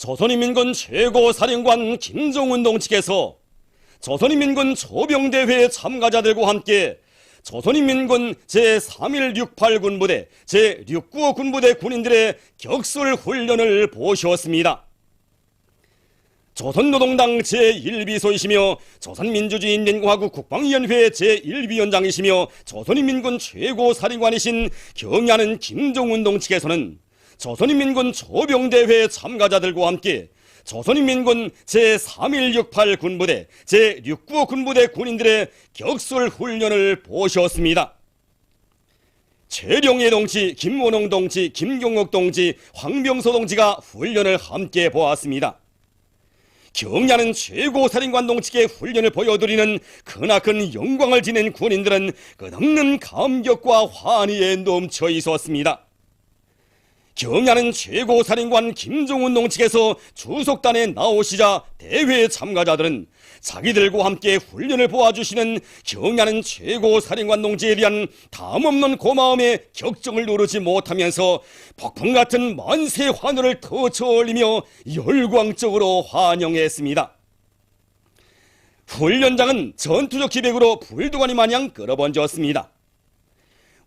조선인민군 최고사령관 김정은 동지께서 조선인민군 조병대회 참가자들과 함께 조선인민군 제3.168군부대, 제695군부대 군인들의 격술훈련을 보셨습니다. 조선노동당 제1비서이시며 조선민주주의인민공화국 국방위원회 제1위원장이시며 조선인민군 최고사령관이신 경야는 김정은 동지께서는 조선인민군 조병대회 참가자들과 함께 조선인민군 제3.168군부대, 제695군부대 군인들의 격술훈련을 보셨습니다. 최령예 동지, 김원홍 동지, 김경옥 동지, 황병서 동지가 훈련을 함께 보았습니다. 경야는 최고사령관 동지께 훈련을 보여드리는 크나큰 영광을 지닌 군인들은 끝없는 감격과 환희에 넘쳐 있었습니다. 경야는 최고사령관 김정은 동지께서 주석단에 나오시자 대회 참가자들은 자기들과 함께 훈련을 보아주시는 경야는 최고사령관 동지에 대한 담없는 고마움에 격정을 누르지 못하면서 폭풍 같은 만세 환호를 터쳐 올리며 열광적으로 환영했습니다. 훈련장은 전투적 기백으로 불도가니 마냥 끌어번졌습니다.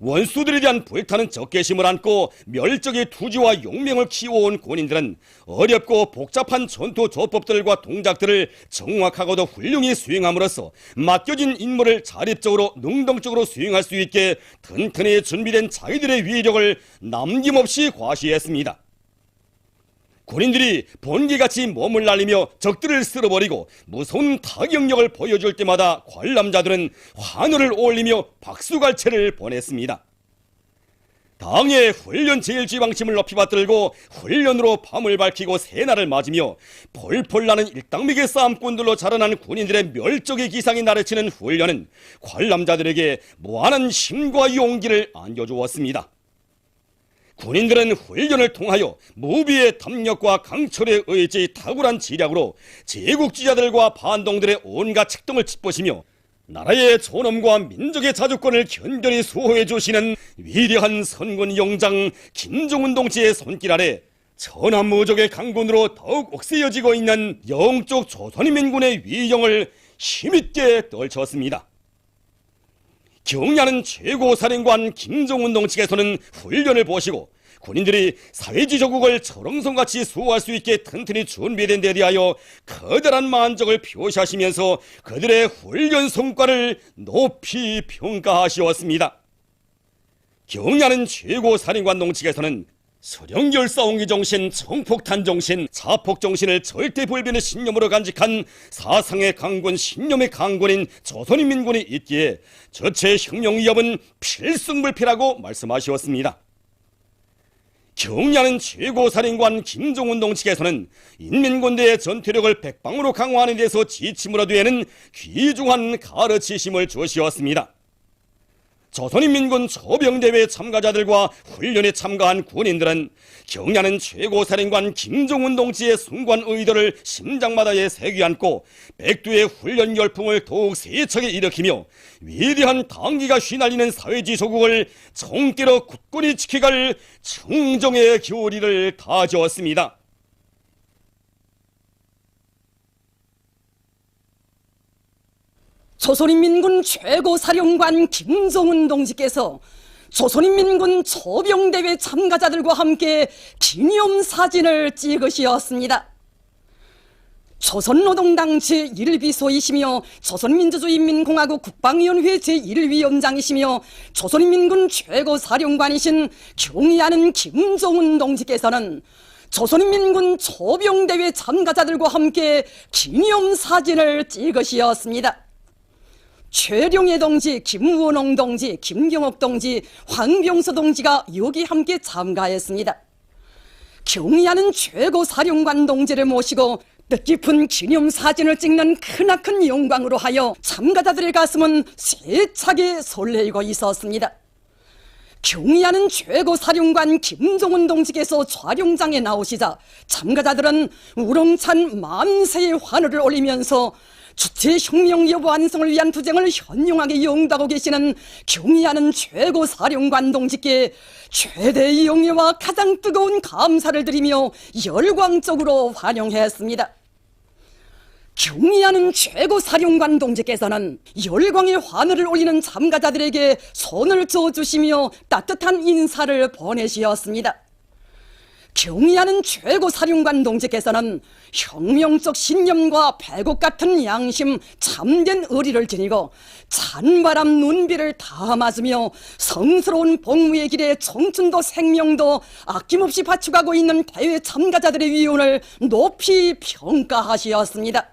원수들에 대한 불타는 적개심을 안고 멸적의 투지와 용맹을 키워온 군인들은 어렵고 복잡한 전투 조법들과 동작들을 정확하고도 훌륭히 수행함으로써 맡겨진 임무를 자립적으로 능동적으로 수행할 수 있게 튼튼히 준비된 자기들의 위력을 남김없이 과시했습니다. 군인들이 번개같이 몸을 날리며 적들을 쓸어버리고 무서운 타격력을 보여줄 때마다 관람자들은 환호를 올리며 박수갈채를 보냈습니다. 당의 훈련 제일지방심을 높이 받들고 훈련으로 밤을 밝히고 새날을 맞으며 폴폴 나는 일당백의 싸움꾼들로 자라난 군인들의 멸적의 기상이 나르치는 훈련은 관람자들에게 무한한 힘과 용기를 안겨주었습니다. 군인들은 훈련을 통하여 무비의 탐력과 강철의 의지, 탁월한 지략으로 제국주의자들과 반동들의 온갖 책동을 짚으시며 나라의 존엄과 민족의 자주권을 견고히 수호해 주시는 위대한 선군 영장 김정은 동지의 손길 아래 천하무적의 강군으로 더욱 억세여지고 있는 영적 조선인민군의 위용을 힘있게 떨쳤습니다. 경야는 최고사령관 김정은 동지께서는 훈련을 보시고 군인들이 사회주의 조국을 철옹성같이 수호할 수 있게 튼튼히 준비된 데 대하여 커다란 만족을 표시하시면서 그들의 훈련 성과를 높이 평가하시었습니다. 경야는 최고사령관 동지께서는 서령열사옹기 정신, 청폭탄 정신, 자폭 정신을 절대불변의 신념으로 간직한 사상의 강군, 신념의 강군인 조선인민군이 있기에 저체 혁명 위협은 필승불패라고 말씀하셨습니다. 경야는 최고사령관 김정은 동지께서는 인민군대의 전투력을 백방으로 강화하는 데서 지침을 얻으에는 귀중한 가르치심을 주시었습니다. 조선인민군 조병대회 참가자들과 훈련에 참가한 군인들은 경야는 최고사령관 김정은 동지의 숭고한 의도를 심장마다에 새겨 안고 백두의 훈련 열풍을 더욱 세차게 일으키며 위대한 당기가 휘날리는 사회주의 조국을 총기로 굳건히 지켜갈 청정의 교리를 다졌습니다. 조선인민군 최고사령관 김정은 동지께서 조선인민군 조병대회 참가자들과 함께 기념사진을 찍으셨습니다. 조선노동당 제1비서이시며 조선민주주의인민공화국 국방위원회 제1위원장이시며 조선인민군 최고사령관이신 경야는 김정은 동지께서는 조선인민군 조병대회 참가자들과 함께 기념사진을 찍으셨습니다. 최령예 동지, 김원홍 동지, 김경옥 동지, 황병서 동지가 여기 함께 참가했습니다. 경야는 최고사령관 동지를 모시고 뜻깊은 기념사진을 찍는 크나큰 영광으로 하여 참가자들의 가슴은 세차게 설레이고 있었습니다. 경야는 최고사령관 김정은 동지께서 촬영장에 나오시자 참가자들은 우렁찬 만세의 환호를 올리면서 주체 혁명 여부 완성을 위한 투쟁을 현명하게 용도하고 계시는 경의하는 최고 사령관 동지께 최대의 영예와 가장 뜨거운 감사를 드리며 열광적으로 환영했습니다. 경의하는 최고 사령관 동지께서는 열광의 환호를 올리는 참가자들에게 손을 저어주시며 따뜻한 인사를 보내시었습니다. 경의하는 최고 사령관 동지께서는 혁명적 신념과 배국 같은 양심, 참된 의리를 지니고 찬바람 눈비를 다 맞으며 성스러운 복무의 길에 청춘도 생명도 아낌없이 바쳐가고 있는 대회 참가자들의 위온을 높이 평가하시었습니다.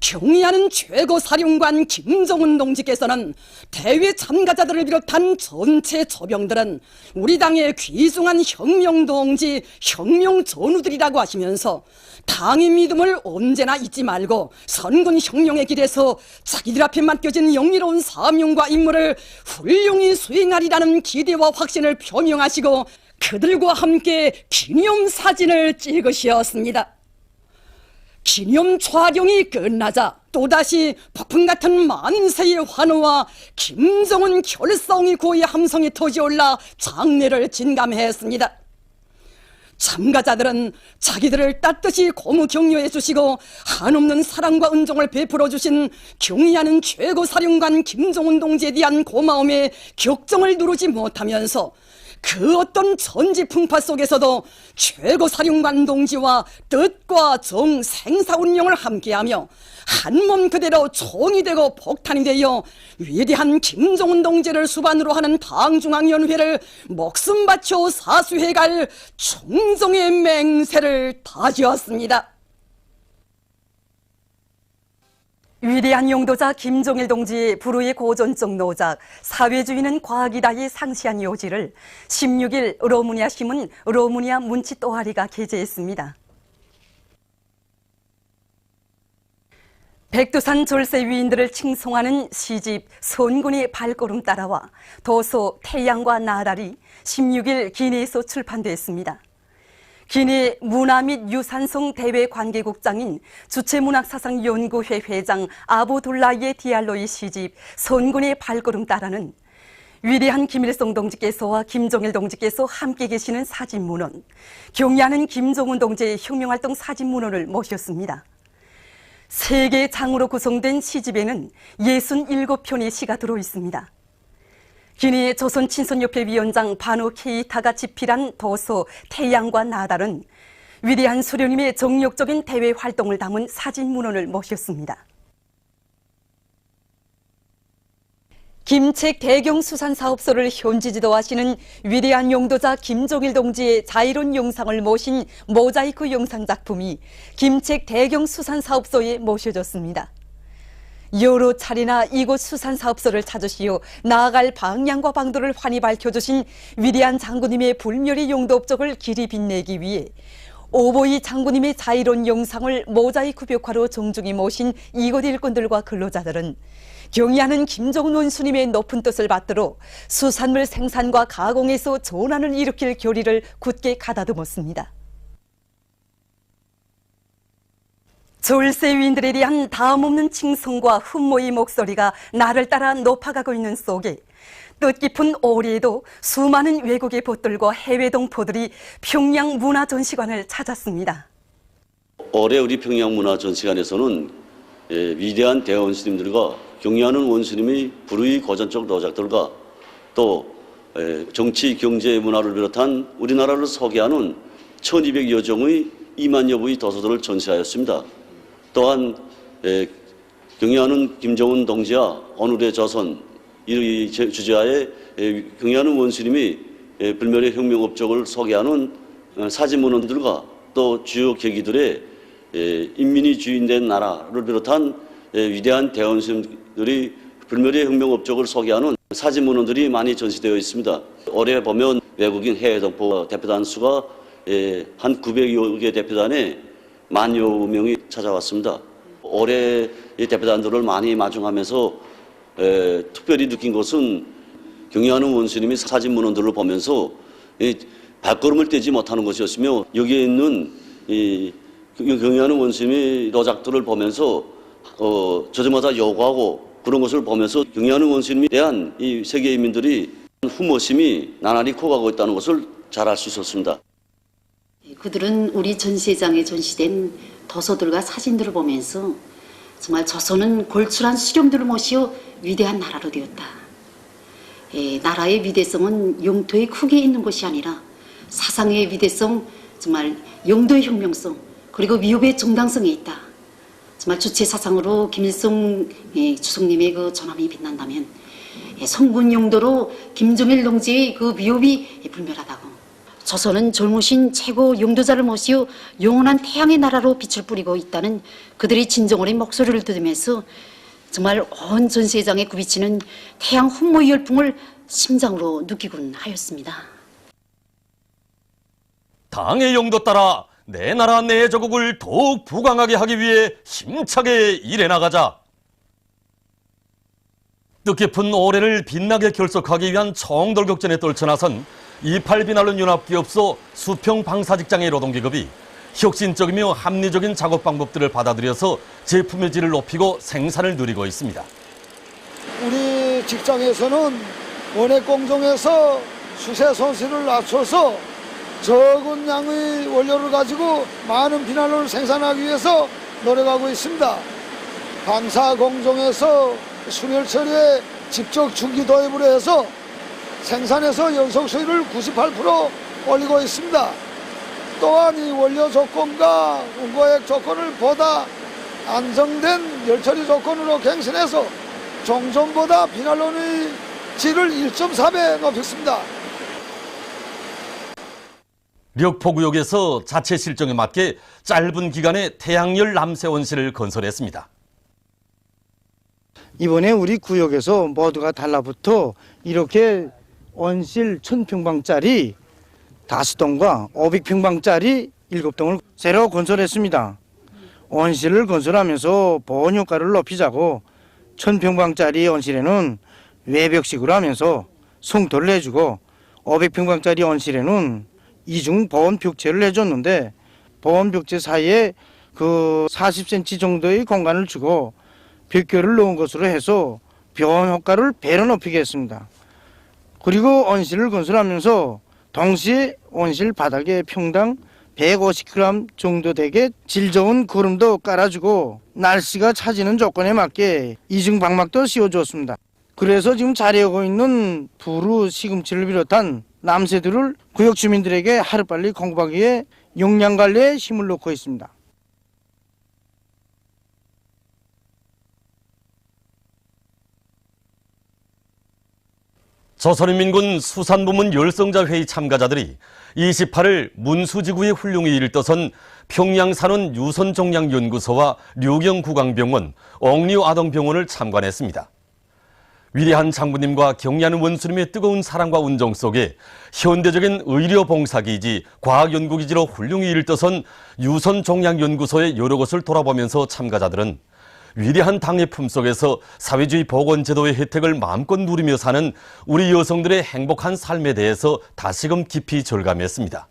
경의하는 최고 사령관 김정은 동지께서는 대회 참가자들을 비롯한 전체 조병들은 우리 당의 귀중한 혁명 동지, 혁명 전우들이라고 하시면서 당의 믿음을 언제나 잊지 말고 선군 혁명의 길에서 자기들 앞에 맡겨진 영예로운 사명과 임무를 훌륭히 수행하리라는 기대와 확신을 표명하시고 그들과 함께 기념사진을 찍으셨습니다. 기념 촬영이 끝나자 또다시 폭풍 같은 만인세의 환호와 김정은 결성이 고의 함성이 터지올라 장례를 진감했습니다. 참가자들은 자기들을 따뜻이 고무 격려해 주시고 한없는 사랑과 은총을 베풀어 주신 경의하는 최고 사령관 김정은 동지에 대한 고마움에 격정을 누르지 못하면서 그 어떤 천지 풍파 속에서도 최고 사령관 동지와 뜻과 정, 생사 운명을 함께하며 한몸 그대로 총이 되고 폭탄이 되어 위대한 김정은 동지를 수반으로 하는 당중앙위원회를 목숨 바쳐 사수해갈 충성의 맹세를 다지었습니다. 위대한 용도자 김종일 동지의 불후의 고전적 노작 사회주의는 과학이다의 상시한 요지를 16일 로무니아 신문 로무니아 문치 또하리가 게재했습니다. 백두산 졸세 위인들을 칭송하는 시집 선군의 발걸음 따라와 도서 태양과 나달이 16일 기내에서 출판됐습니다. 기내 문화 및 유산송 대외 관계국장인 주체문학사상연구회 회장 아부둘라예 디알로의 시집 선군의 발걸음 따라는 위대한 김일성 동지께서와 김정일 동지께서 함께 계시는 사진문헌, 경의하는 김정은 동지의 혁명활동 사진문헌을 모셨습니다. 3개의 장으로 구성된 시집에는 67편의 시가 들어있습니다. 기내 조선친선협회 위원장 반우 케이타가 집필한 도서 태양과 나달은 위대한 수령님의 정력적인 대외 활동을 담은 사진문헌을 모셨습니다. 김책 대경수산사업소를 현지 지도하시는 위대한 용도자 김종일 동지의 자이론 영상을 모신 모자이크 영상작품이 김책 대경수산사업소에 모셔졌습니다. 여러 차례나 이곳 수산사업소를 찾으시어 나아갈 방향과 방도를 환히 밝혀주신 위대한 장군님의 불멸의 용도 업적을 길이 빛내기 위해 오보이 장군님의 자이론 영상을 모자이크 벽화로 정중히 모신 이곳 일꾼들과 근로자들은 경의하는 김정은 원수님의 높은 뜻을 받들어 수산물 생산과 가공에서 전환을 일으킬 결의를 굳게 가다듬었습니다. 졸세 위인들에 대한 다음없는 칭송과 흠모의 목소리가 나를 따라 높아가고 있는 속에 뜻깊은 올해에도 수많은 외국의 벗들과 해외 동포들이 평양 문화전시관을 찾았습니다. 올해 우리 평양 문화전시관에서는 위대한 대원스님들과 경의하는 원스님의 불의 고전적 노작들과 또 정치, 경제, 문화를 비롯한 우리나라를 소개하는 1200여 종의 2만여 부의 도서들을 전시하였습니다. 또한 경의하는 김정은 동지와 오늘의 조선 이 주제하에 경의하는 원스님이 불멸의 혁명 업적을 소개하는 사진문헌들과 또 주요 계기들의 인민이 주인된 나라를 비롯한 위대한 대원스님들이 불멸의 혁명 업적을 소개하는 사진문헌들이 많이 전시되어 있습니다. 올해 보면 외국인 해외 동포 대표단 수가 한 900여 개 대표단에 10,000여 명이 찾아왔습니다. 올해 이 대표단들을 많이 마중하면서 특별히 느낀 것은 경의하는 원스님이 사진문헌들을 보면서 발걸음을 떼지 못하는 것이었으며 여기에 있는 경의하는 원스님의 노작들을 보면서 저저마다 요구하고 그런 것을 보면서 경의하는 원수님에 대한 이 세계인민들이 후모심이 나날이 커가고 있다는 것을 잘 알 수 있었습니다. 그들은 우리 전시회장에 전시된 도서들과 사진들을 보면서 정말 조선은 골출한 수령들을 모시어 위대한 나라로 되었다. 나라의 위대성은 영토의 크기에 있는 것이 아니라 사상의 위대성, 정말 영도의 혁명성, 그리고 위협의 정당성에 있다. 정말 주체 사상으로 김일성 주석님의 그 전함이 빛난다면 성군 영도로 김정일 동지의 그 위협이 불멸하다고. 조선은 젊으신 최고 영도자를 모시어 영원한 태양의 나라로 빛을 뿌리고 있다는 그들의 진정어린 목소리를 들으면서 정말 온 전시회장에 굽이치는 태양 훈모의 열풍을 심장으로 느끼곤 하였습니다. 당의 용도 따라 내 나라 내 조국을 더욱 부강하게 하기 위해 힘차게 일해나가자. 뜻깊은 올해를 빛나게 결석하기 위한 청돌격전에 떨쳐나선 28 비난론 연합기업소 수평 방사직장의 노동계급이 혁신적이며 합리적인 작업 방법들을 받아들여서 제품의 질을 높이고 생산을 누리고 있습니다. 우리 직장에서는 원액 공정에서 수세 손실을 낮춰서 적은 양의 원료를 가지고 많은 비난론을 생산하기 위해서 노력하고 있습니다. 방사 공정에서 순혈 처리에 직접 중기 도입으로 해서 생산에서 연속 수율을 98% 올리고 있습니다. 또한 이 원료 조건과 운고액 조건을 보다 안정된 열처리 조건으로 갱신해서 종전보다 비난론의 질을 1.4배 높였습니다. 력포구역에서 자체 실정에 맞게 짧은 기간에 태양열 남새 원실을 건설했습니다. 이번에 우리 구역에서 모두가 달라붙어 이렇게 원실 1000평방짜리 5동과 500평방짜리 7동을 새로 건설했습니다. 원실을 건설하면서 보온 효과를 높이자고 1000평방짜리 원실에는 외벽식으로 하면서 송토를 내주고 500평방짜리 원실에는 이중 보온 벽체를 해줬는데 보온 벽체 사이에 그 40cm 정도의 공간을 주고 벽결을 넣은 것으로 해서 보온 효과를 배로 높이게 했습니다. 그리고 원실을 건설하면서 동시에 원실 바닥에 평당 150g 정도 되게 질 좋은 구름도 깔아주고 날씨가 차지는 조건에 맞게 이중 방막도 씌워주었습니다. 그래서 지금 자리하고 있는 부루, 시금치를 비롯한 남새들을 구역 주민들에게 하루빨리 공급하기 위해 용량 관리에 힘을 놓고 있습니다. 조선인민군 수산부문 열성자 회의 참가자들이 28일 문수지구의 훌륭히 일떠선 평양산원 유선종양연구소와 류경구강병원, 옥류아동병원을 참관했습니다. 위대한 장군님과 경의하는 원수님의 뜨거운 사랑과 운정 속에 현대적인 의료봉사기지, 과학연구기지로 훌륭히 일떠선 유선종양연구소의 여러 곳을 돌아보면서 참가자들은 위대한 당의 품속에서 사회주의 보건제도의 혜택을 마음껏 누리며 사는 우리 여성들의 행복한 삶에 대해서 다시금 깊이 절감했습니다.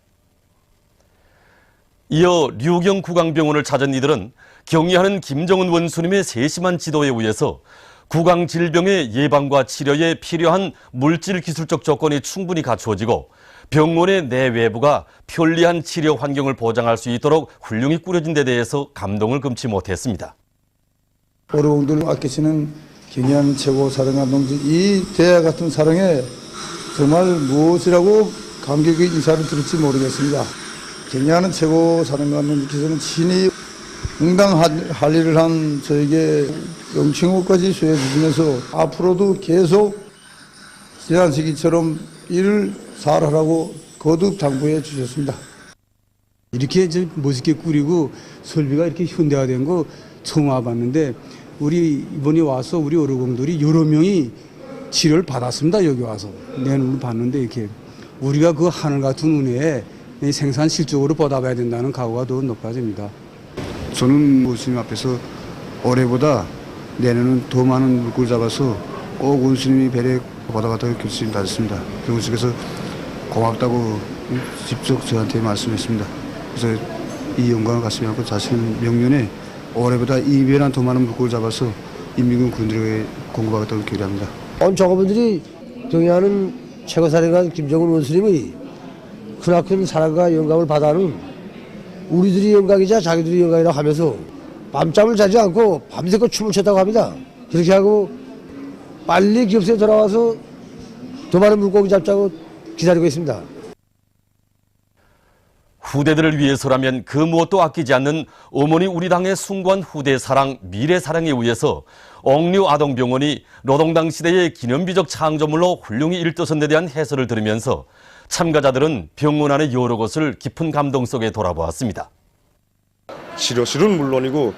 이어 류경구강병원을 찾은 이들은 경의하는 김정은 원수님의 세심한 지도에 의해서 구강 질병의 예방과 치료에 필요한 물질 기술적 조건이 충분히 갖추어지고 병원의 내외부가 편리한 치료 환경을 보장할 수 있도록 훌륭히 꾸려진 데 대해서 감동을 금치 못했습니다. 어려운들 아끼시는 경의하는 최고 사령관 동지, 이 대야 같은 사랑에 정말 무엇이라고 감격의 인사를 드릴지 모르겠습니다. 경의하는 최고 사령관 동지께서는 친히 응당할 일을 한 저에게 영칭호까지 수해 주시면서 앞으로도 계속 지난 시기처럼 일을 잘하라고 거듭 당부해 주셨습니다. 이렇게 멋있게 꾸리고 설비가 이렇게 현대화된 거 처음 와봤는데 우리 이번에 와서 우리 어르공들이 여러 명이 치료를 받았습니다. 여기 와서 내 눈으로 봤는데 이렇게 우리가 그 하늘 같은 은혜에 생산 실적으로 보답해야 된다는 각오가 더 높아집니다. 저는 원수님 앞에서 올해보다 내년은 더 많은 물고기 잡아서 꼭 원수님이 배려 보답하도록 결심 다졌습니다. 그래서 고맙다고 직접 저한테 말씀했습니다. 그래서 이 영광을 가슴에 안고 자신 명년에 올해보다 2배나 더 많은 물고기를 잡아서 인민군 군들에게 공급하겠다고 계획합니다. 저분들이 경애하는 최고사령관 김정은 원수님의 크나큰 사랑과 영감을 받아는 우리들이 영광이자 자기들이 영광이라고 하면서 밤잠을 자지 않고 밤새고 춤을 췄다고 합니다. 그렇게 하고 빨리 기업소에 돌아와서 더 많은 물고기 잡자고 기다리고 있습니다. 후대들을 위해서라면 그 무엇도 아끼지 않는 어머니 우리 당의 숭고한 후대 사랑, 미래 사랑에 의해서 억류 아동병원이 노동당 시대의 기념비적 창조물로 훌륭히 일떠선 데 대한 해설을 들으면서 참가자들은 병원 안의 여러 곳을 깊은 감동 속에 돌아보았습니다. 치료실은 물론이고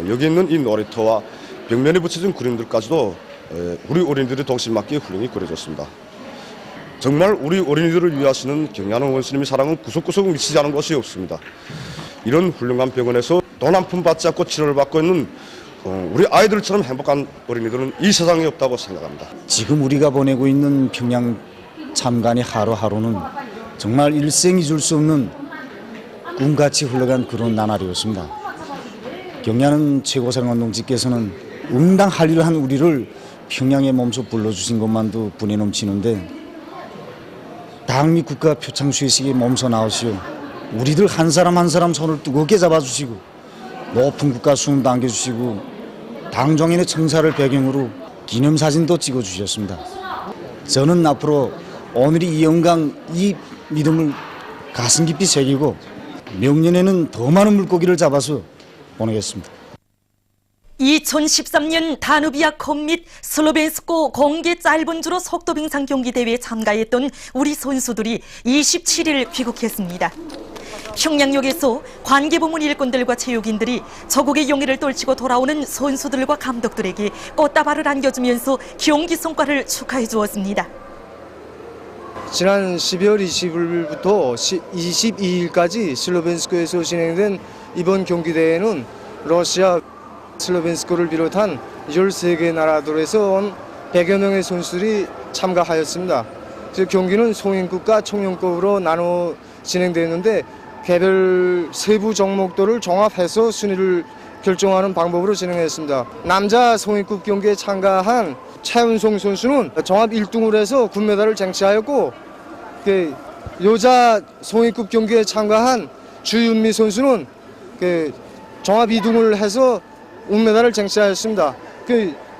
여기 있는 이 놀이터와 벽면에 붙여진 그림들까지도 우리 어린이들이 동심 맞게 훌륭히 그려졌습니다. 정말 우리 어린이들을 위하시는 경애하는 원수님의 사랑은 구석구석 미치지 않은 것이 없습니다. 이런 훌륭한 병원에서 돈 한 푼 받지 않고 치료를 받고 있는 우리 아이들처럼 행복한 어린이들은 이 세상에 없다고 생각합니다. 지금 우리가 보내고 있는 평양 참관의 하루하루는 정말 일생 잊을 수 없는 꿈같이 흘러간 그런 나날이었습니다. 경애하는 최고사령관 동지께서는 응당 할 일을 한 우리를 평양에 몸소 불러주신 것만도 분에 넘치는데 당 및 국가 표창 수여식에 몸소 나오시오 우리들 한 사람 한 사람 손을 뜨겁게 잡아주시고 높은 국가 수음도 안겨주시고 당정인의 청사를 배경으로 기념사진도 찍어주셨습니다. 저는 앞으로 오늘이 이 영광, 이 믿음을 가슴 깊이 새기고 명년에는 더 많은 물고기를 잡아서 보내겠습니다. 2013년 다누비아컵 및 슬로벤스코 공개 짧은 주로 속도빙상 경기 대회에 참가했던 우리 선수들이 27일 귀국했습니다. 평양역에서 관계부문 일꾼들과 체육인들이 저국의 용의를 떨치고 돌아오는 선수들과 감독들에게 꽃다발을 안겨주면서 경기 성과를 축하해 주었습니다. 지난 12월 20일부터 22일까지 슬로벤스크에서 진행된 이번 경기대회는 러시아, 슬로벤스크를 비롯한 13개 나라들에서 온 100여 명의 선수들이 참가하였습니다. 경기는 송인급과 청년급으로 나눠 진행되었는데 개별 세부 종목들을 종합해서 순위를 결정하는 방법으로 진행했습니다. 남자 송인급 경기에 참가한 차윤송 선수는 종합 1등을 해서 금메달을 쟁취하였고 여자 송인급 경기에 참가한 주윤미 선수는 종합 2등을 해서 은메달을 쟁취하였습니다.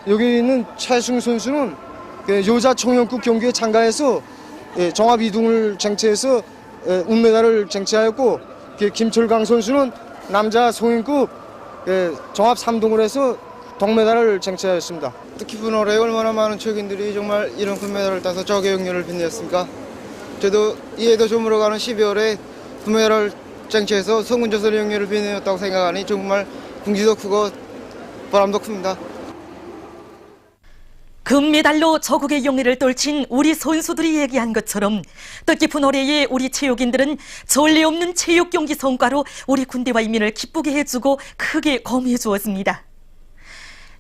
여기 있는 최승 선수는 여자 청년급 경기에 참가해서 종합 2등을 쟁취해서 은메달을 쟁취하였고 김철강 선수는 남자 송인급 종합 3등을 해서 동메달을 쟁취하였습니다. 뜻깊은 올해 얼마나 많은 체육인들이 정말 이런 금메달을 따서 저게 영예를 빛냈습니까? 저도 이해도 저물어가는 12월에 금메달을 쟁취해서 성군조선의 영예를 빛내었다고 생각하니 정말 긍지도 크고 보람도 큽니다. 금메달로 저국의 용의를 떨친 우리 선수들이 얘기한 것처럼 뜻깊은 올해에 우리 체육인들은 전례 없는 체육 경기 성과로 우리 군대와 인민을 기쁘게 해주고 크게 고무해 주었습니다.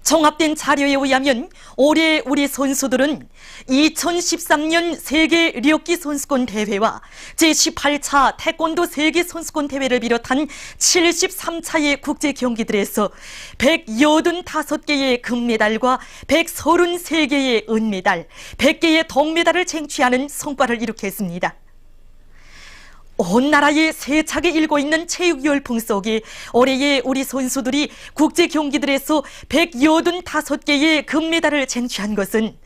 종합된 자료에 의하면 올해 우리 선수들은 2013년 세계 력기 선수권 대회와 제18차 태권도 세계 선수권 대회를 비롯한 73차의 국제 경기들에서 185개의 금메달과 133개의 은메달, 100개의 동메달을 쟁취하는 성과를 이룩했습니다. 온 나라에 세차게 일고 있는 체육 열풍 속에 올해의 우리 선수들이 국제 경기들에서 185개의 금메달을 쟁취한 것은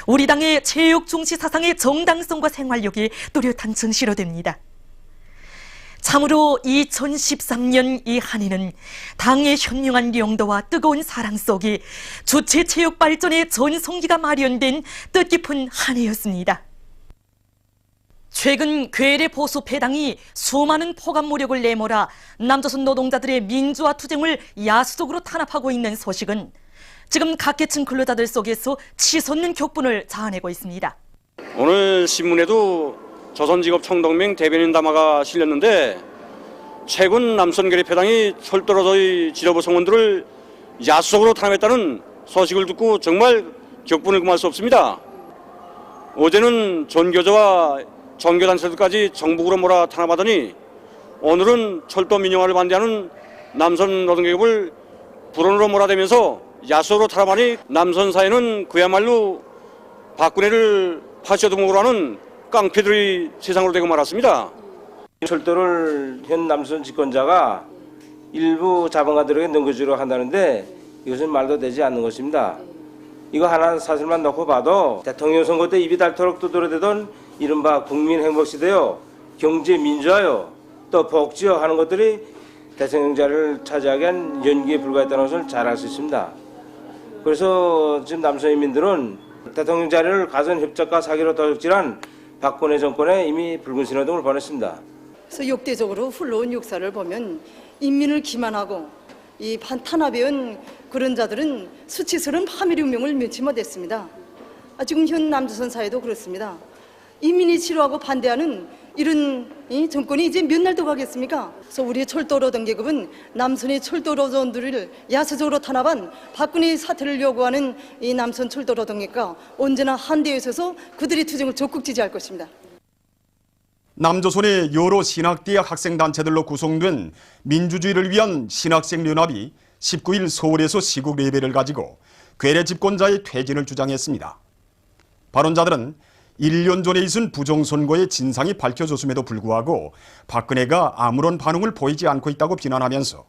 우리 당의 체육 중시 사상의 정당성과 생활력이 뚜렷한 증시로 됩니다. 참으로 2013년 이 한 해는 당의 현명한 용도와 뜨거운 사랑 속에 주체 체육 발전의 전성기가 마련된 뜻깊은 한 해였습니다. 최근 괴뢰 보수 패당이 수많은 포감 무력을 내몰아 남조선 노동자들의 민주화 투쟁을 야수적으로 탄압하고 있는 소식은 지금 각계층 근로자들 속에서 치솟는 격분을 자아내고 있습니다. 오늘 신문에도 조선직업총동맹 대변인 담화가 실렸는데 최근 남선 괴뢰 패당이 철도로서의 지도부 성원들을 야수적으로 탄압했다는 소식을 듣고 정말 격분을 금할 수 없습니다. 어제는 전교조와 종교단체들까지 정북으로 몰아 탄압하더니 오늘은 철도 민영화를 반대하는 남선 노동계급을 불온으로 몰아대면서 야속으로 탈압하니 남선 사회는 그야말로 박근혜를 파쇼도목으로 깡패들이 세상으로 되고 말았습니다. 철도를 현 남선 집권자가 일부 자본가들에게 넘겨주려 한다는데 이것은 말도 되지 않는 것입니다. 이거 하나 사실만 놓고 봐도 대통령 선거 때 입이 닳도록 두드러대던 이른바 국민행복시대요, 경제 민주화요, 또 복지요 하는 것들이 대통령 자리를 차지하게 한 연기에 불과했다는 것을 잘 알 수 있습니다. 그래서 지금 남선인민들은 대통령 자리를 가선 협작과 사기로 도적질한 박근혜 정권에 이미 붉은 신호등을 보냈습니다. 그래서 역대적으로 흘러온 역사를 보면 인민을 기만하고 이 탄압해온 그런 자들은 수치스러운 파멸운명을 면치 못했습니다. 지금 현 남조선 사회도 그렇습니다. 인민이 싫어하고 반대하는 이런 이 정권이 이제 몇 날 더 가겠습니까? 그래서 우리의 철도로 등계급은 남선의 철도로선들을 야수적으로 탄압한 박근혜의 사퇴를 요구하는 이 남선 철도로 등계가 언제나 한대에 서서 그들의 투쟁을 적극 지지할 것입니다. 남조선의 여러 신학대학 학생단체들로 구성된 민주주의를 위한 신학생연합이 19일 서울에서 시국 레벨을 가지고 괴뢰 집권자의 퇴진을 주장했습니다. 발언자들은 1년 전에 있은 부정선거의 진상이 밝혀졌음에도 불구하고 박근혜가 아무런 반응을 보이지 않고 있다고 비난하면서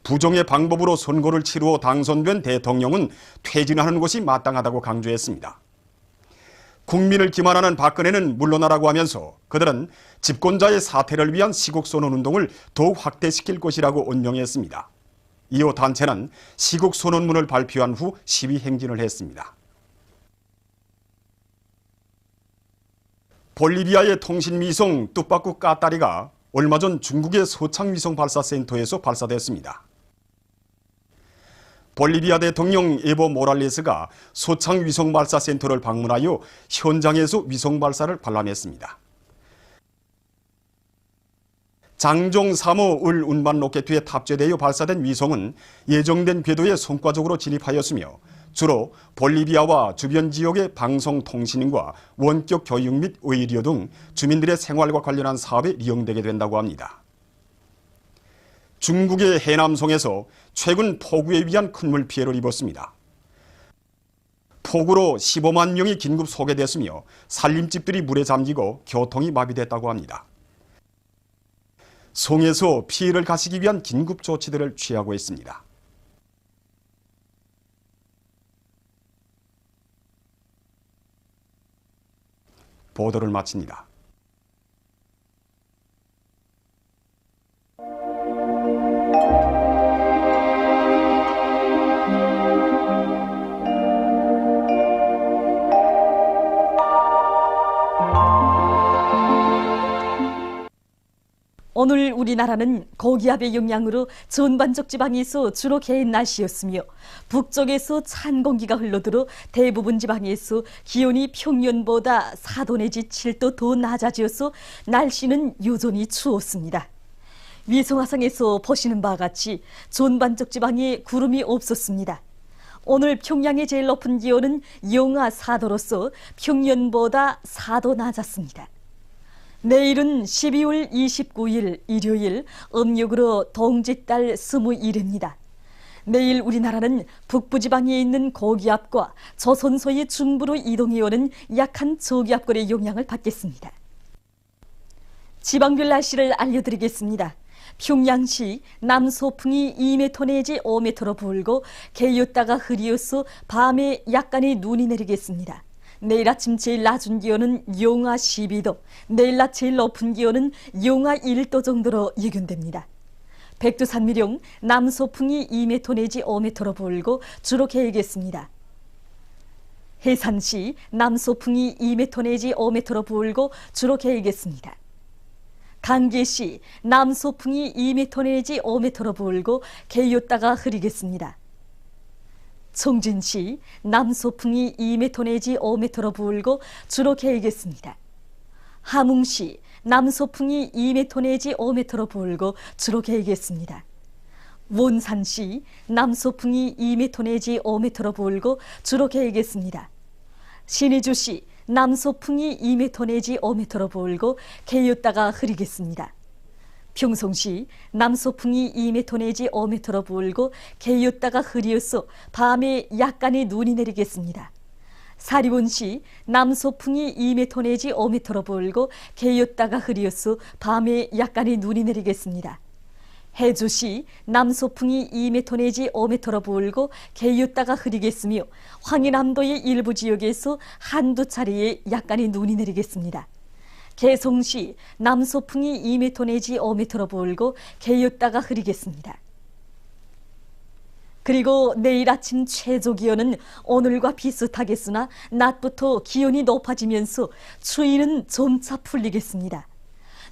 부정의 방법으로 선거를 치루어 당선된 대통령은 퇴진하는 것이 마땅하다고 강조했습니다. 국민을 기만하는 박근혜는 물러나라고 하면서 그들은 집권자의 사퇴를 위한 시국선언운동을 더욱 확대시킬 것이라고 언명했습니다. 이후 단체는 시국선언문을 발표한 후 시위 행진을 했습니다. 볼리비아의 통신위성 뚜빠꾸 까따리가 얼마 전 중국의 소창위성 발사센터에서 발사됐습니다. 볼리비아 대통령 에보 모랄레스가 소창위성 발사센터를 방문하여 현장에서 위성 발사를 관람했습니다. 장종 3호 을 운반 로켓에 탑재되어 발사된 위성은 예정된 궤도에 성과적으로 진입하였으며 주로 볼리비아와 주변 지역의 방송통신과 원격 교육 및 의료 등 주민들의 생활과 관련한 사업에 이용되게 된다고 합니다. 중국의 해남성에서 최근 폭우에 의한 큰 물 피해를 입었습니다. 폭우로 15만 명이 긴급 소개됐으며 살림집들이 물에 잠기고 교통이 마비됐다고 합니다. 성에서 피해를 가시기 위한 긴급 조치들을 취하고 있습니다. 보도를 마칩니다. 오늘 우리나라는 고기압의 영향으로 전반적 지방에서 주로 개인 날씨였으며 북쪽에서 찬 공기가 흘러들어 대부분 지방에서 기온이 평년보다 4도 내지 7도 더 낮아지어서 날씨는 여전히 추웠습니다. 위성화상에서 보시는 바와 같이 전반적 지방에 구름이 없었습니다. 오늘 평양의 제일 높은 기온은 영하 4도로서 평년보다 4도 낮았습니다. 내일은 12월 29일 일요일 음력으로 동짓달 20일입니다. 내일 우리나라는 북부지방에 있는 고기압과 조선소의 중부로 이동해오는 약한 저기압골의 영향을 받겠습니다. 지방별 날씨를 알려드리겠습니다. 평양시 남소풍이 2m 내지 5m로 불고 개였다가 흐리어서 밤에 약간의 눈이 내리겠습니다. 내일 아침 제일 낮은 기온은 영하 12도, 내일 낮 제일 높은 기온은 영하 1도 정도로 예견됩니다. 백두산미령 남소풍이 2m 내지 5m로 불고 주로 개겠습니다. 해산시 남소풍이 2m 내지 5m로 불고 주로 개겠습니다. 강계시 남소풍이 2m 내지 5m로 불고 개였다가 흐리겠습니다. 청진시 남소풍이 2m 내지 5m로 불고 주로 개겠습니다. 함흥시 남소풍이 2m 내지 5m로 불고 주로 개겠습니다. 원산시 남소풍이 2m 내지 5m로 불고 주로 개겠습니다. 신의주시 남소풍이 2m 내지 5m로 불고 개였다가 흐리겠습니다. 평송시 남서풍이 2m 내지 5m로 불고 개였다가 흐리어서 밤에 약간의 눈이 내리겠습니다. 사리본시 남서풍이 2m 내지 5m로 불고 개였다가 흐리어서 밤에 약간의 눈이 내리겠습니다. 해주시 남서풍이 2m 내지 5m로 불고 개였다가 흐리겠으며 황해남도의 일부 지역에서 한두 차례에 약간의 눈이 내리겠습니다. 개송시 남서풍이 2m 내지 5m로 불고 개였다가 흐리겠습니다. 그리고 내일 아침 최저 기온은 오늘과 비슷하겠으나 낮부터 기온이 높아지면서 추위는 점차 풀리겠습니다.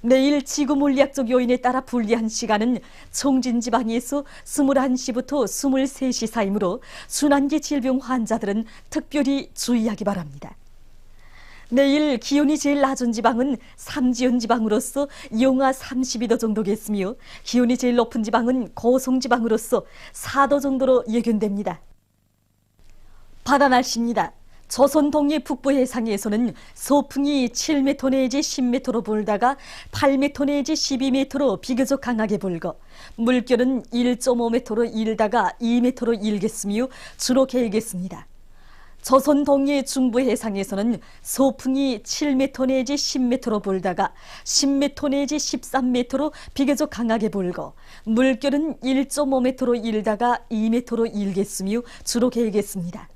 내일 지구 물리학적 요인에 따라 불리한 시간은 청진지방에서 21시부터 23시 사이므로 순환기 질병 환자들은 특별히 주의하기 바랍니다. 내일 기온이 제일 낮은 지방은 삼지연 지방으로서 영하 32도 정도겠으며 기온이 제일 높은 지방은 고성 지방으로서 4도 정도로 예견됩니다. 바다 날씨입니다. 조선 동해 북부 해상에서는 소풍이 7m 내지 10m로 불다가 8m 내지 12m로 비교적 강하게 불고 물결은 1.5m로 일다가 2m로 일겠으며 주로 개겠습니다. 조선 동해 중부 해상에서는 소풍이 7m 내지 10m로 불다가 10m 내지 13m로 비교적 강하게 불고 물결은 1.5m로 일다가 2m로 일겠으며 주로 개겠습니다.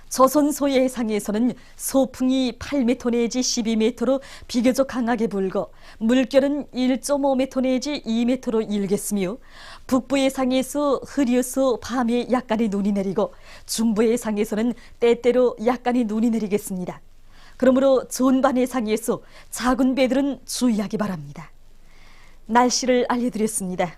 조선 소해 해상에서는 소풍이 8m 내지 12m로 비교적 강하게 불고 물결은 1.5m 내지 2m로 일겠으며 북부 해상에서 흐려서 밤에 약간의 눈이 내리고 중부 해상에서는 때때로 약간의 눈이 내리겠습니다. 그러므로 전반 해상에서 작은 배들은 주의하기 바랍니다. 날씨를 알려드렸습니다.